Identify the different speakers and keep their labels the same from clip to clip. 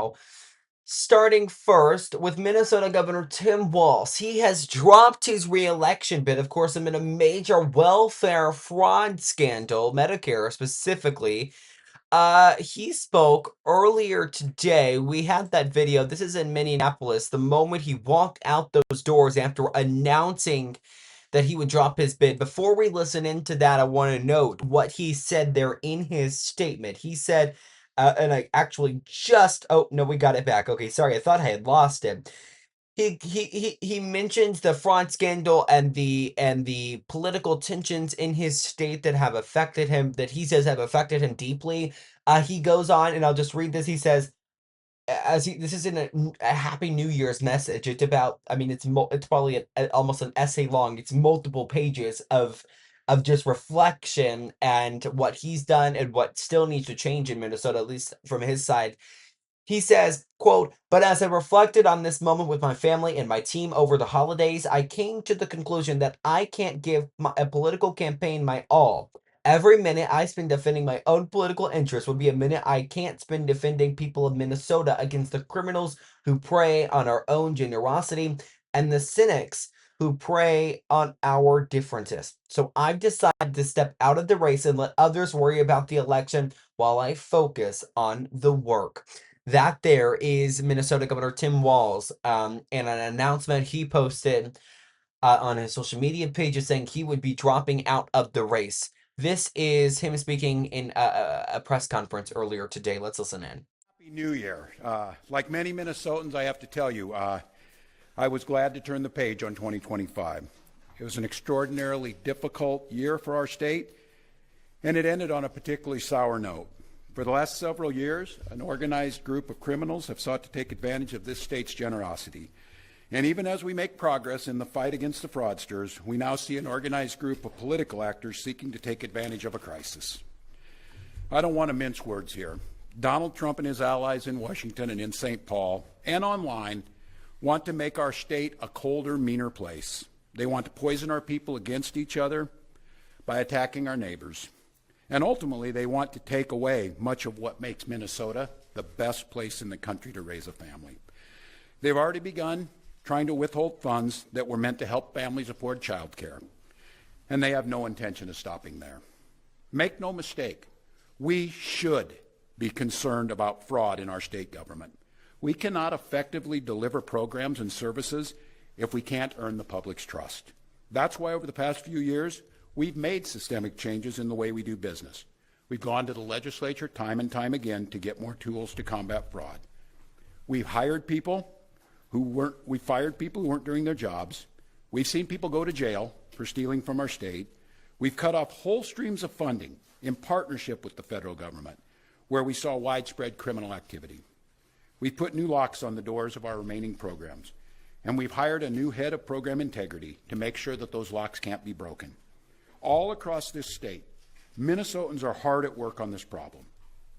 Speaker 1: now. Starting first with Minnesota Governor Tim Walz. He has dropped his reelection bid, of course, amid a major welfare fraud scandal, Medicare specifically. He spoke earlier today. We had that video. This is in Minneapolis. The moment he walked out those doors after announcing that he would drop his bid. Before we listen into that, I want to note what he said there in his statement. He said, and I actually just, oh no, we got it back. Okay, sorry, I thought I had lost it. He mentions the fraud scandal and the political tensions in his state that have affected him, that he says have affected him deeply. He goes on, and I'll just read this. He says, this isn't a happy New Year's message. It's about, I mean, it's probably almost an essay long. It's multiple pages of just reflection and what he's done and what still needs to change in Minnesota, at least from his side. He says, quote, "But as I reflected on this moment with my family and my team over the holidays, I came to the conclusion that I can't give a political campaign my all. Every minute I spend defending my own political interests would be a minute I can't spend defending people of Minnesota against the criminals who prey on our own generosity and the cynics who prey on our differences. So I've decided to step out of the race and let others worry about the election while I focus on the work." That there is Minnesota Governor Tim Walz, and an announcement he posted on his social media pages saying he would be dropping out of the race. This is him speaking in a press conference earlier today. Let's listen in.
Speaker 2: Happy New Year. Like many Minnesotans, I have to tell you, I was glad to turn the page on 2025. It was an extraordinarily difficult year for our state, and it ended on a particularly sour note. For the last several years, an organized group of criminals have sought to take advantage of this state's generosity. And even as we make progress in the fight against the fraudsters, we now see an organized group of political actors seeking to take advantage of a crisis. I don't want to mince words here. Donald Trump and his allies in Washington and in St. Paul and online want to make our state a colder, meaner place. They want to poison our people against each other by attacking our neighbors. And ultimately, they want to take away much of what makes Minnesota the best place in the country to raise a family. They've already begun trying to withhold funds that were meant to help families afford child care, and they have no intention of stopping there. Make no mistake, we should be concerned about fraud in our state government. We cannot effectively deliver programs and services if we can't earn the public's trust. That's why over the past few years, we've made systemic changes in the way we do business. We've gone to the legislature time and time again to get more tools to combat fraud. We've fired people who weren't doing their jobs. We've seen people go to jail for stealing from our state. We've cut off whole streams of funding in partnership with the federal government where we saw widespread criminal activity. We've put new locks on the doors of our remaining programs, and we've hired a new head of program integrity to make sure that those locks can't be broken. All across this state, Minnesotans are hard at work on this problem.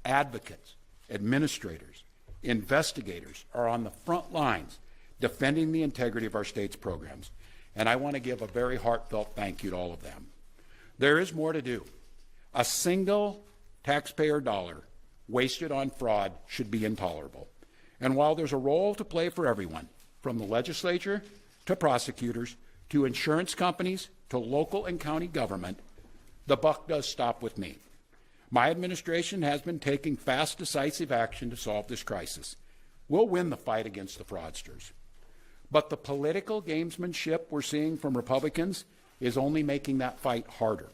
Speaker 2: Advocates, administrators, investigators are on the front lines defending the integrity of our state's programs, and I want to give a very heartfelt thank you to all of them. There is more to do. A single taxpayer dollar wasted on fraud should be intolerable. And while there's a role to play for everyone, from the legislature to prosecutors to insurance companies to local and county government, the buck does stop with me. My administration has been taking fast, decisive action to solve this crisis. We'll win the fight against the fraudsters. But the political gamesmanship we're seeing from Republicans is only making that fight harder.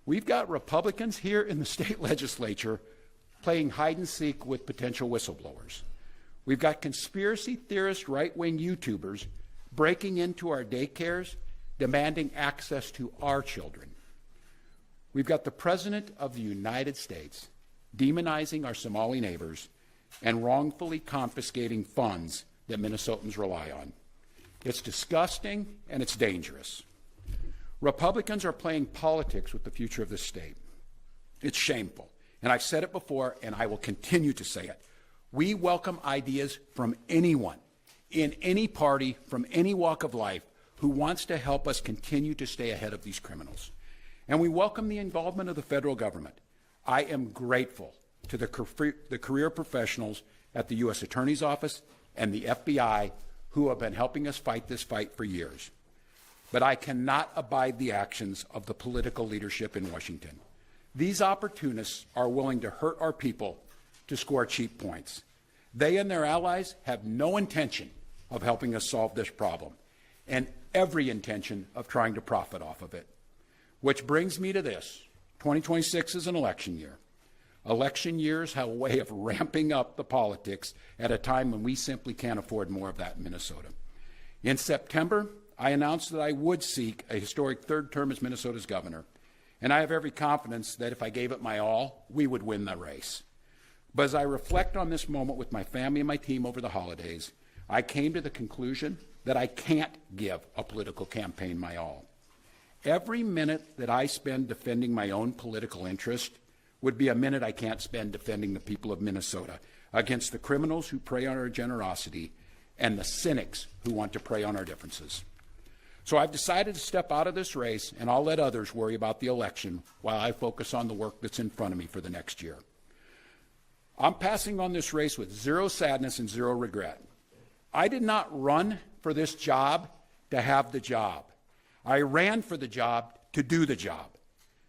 Speaker 2: We've got Republicans here in the state legislature playing hide and seek with potential whistleblowers. We've got conspiracy theorist right-wing YouTubers breaking into our daycares, demanding access to our children. We've got the President of the United States demonizing our Somali neighbors and wrongfully confiscating funds that Minnesotans rely on. It's disgusting and it's dangerous. Republicans are playing politics with the future of this state. It's shameful. And I've said it before, and I will continue to say it. We welcome ideas from anyone, in any party, from any walk of life, who wants to help us continue to stay ahead of these criminals. And we welcome the involvement of the federal government. I am grateful to the career professionals at the U.S. Attorney's Office and the FBI who have been helping us fight this fight for years. But I cannot abide the actions of the political leadership in Washington. These opportunists are willing to hurt our people to score cheap points. They and their allies have no intention of helping us solve this problem, and every intention of trying to profit off of it. Which brings me to this. 2026 is an election year. Election years have a way of ramping up the politics at a time when we simply can't afford more of that in Minnesota. In September, I announced that I would seek a historic third term as Minnesota's governor, and I have every confidence that if I gave it my all, we would win the race. But as I reflect on this moment with my family and my team over the holidays, I came to the conclusion that I can't give a political campaign my all. Every minute that I spend defending my own political interest would be a minute I can't spend defending the people of Minnesota against the criminals who prey on our generosity and the cynics who want to prey on our differences. So I've decided to step out of this race, and I'll let others worry about the election while I focus on the work that's in front of me for the next year. I'm passing on this race with zero sadness and zero regret. I did not run for this job to have the job. I ran for the job to do the job.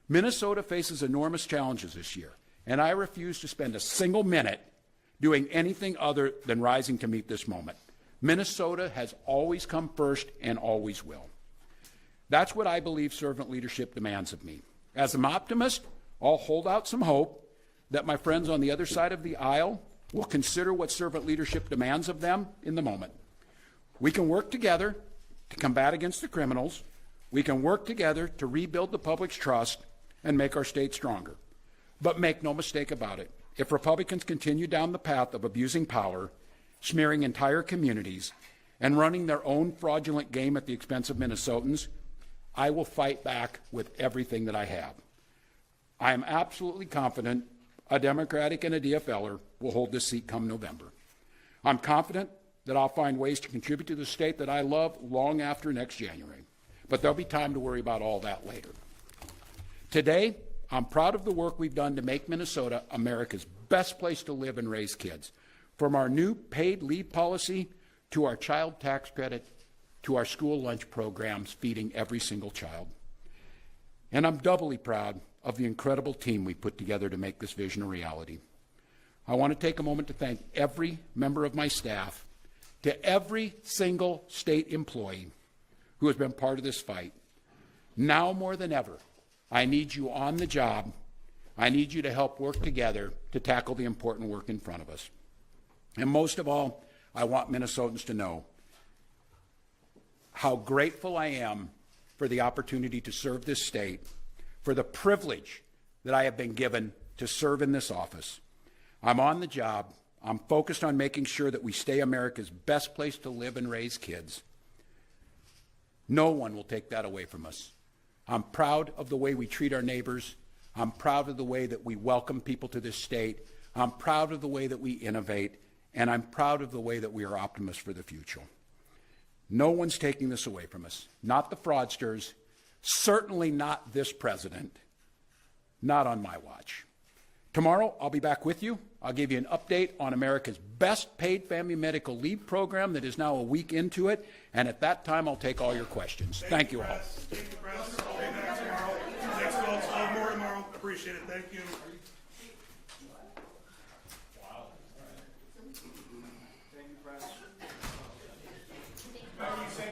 Speaker 2: Minnesota faces enormous challenges this year, and I refuse to spend a single minute doing anything other than rising to meet this moment. Minnesota has always come first and always will. That's what I believe servant leadership demands of me. As an optimist, I'll hold out some hope that my friends on the other side of the aisle will consider what servant leadership demands of them in the moment. We can work together to combat against the criminals. We can work together to rebuild the public's trust and make our state stronger. But make no mistake about it, if Republicans continue down the path of abusing power, smearing entire communities, and running their own fraudulent game at the expense of Minnesotans, I will fight back with everything that I have. I am absolutely confident a Democratic and a DFLer will hold this seat come November. I'm confident that I'll find ways to contribute to the state that I love long after next January. But there'll be time to worry about all that later. Today, I'm proud of the work we've done to make Minnesota America's best place to live and raise kids. From our new paid leave policy to our child tax credit to our school lunch programs feeding every single child. And I'm doubly proud of the incredible team we put together to make this vision a reality. I want to take a moment to thank every member of my staff, to every single state employee who has been part of this fight. Now more than ever, I need you on the job. I need you to help work together to tackle the important work in front of us. And most of all, I want Minnesotans to know how grateful I am for the opportunity to serve this state, for the privilege that I have been given to serve in this office. I'm on the job. I'm focused on making sure that we stay America's best place to live and raise kids. No one will take that away from us. I'm proud of the way we treat our neighbors. I'm proud of the way that we welcome people to this state. I'm proud of the way that we innovate. And I'm proud of the way that we are optimists for the future. No one's taking this away from us. Not the fraudsters. Certainly not this president. Not on my watch. Tomorrow, I'll be back with you. I'll give you an update on America's best paid family medical leave program that is now a week into it. And at that time, I'll take all your questions. Thank you all.
Speaker 3: Thank you, Press. I'll be back tomorrow. Thanks, folks. I'll have more tomorrow. Appreciate it. Thank you.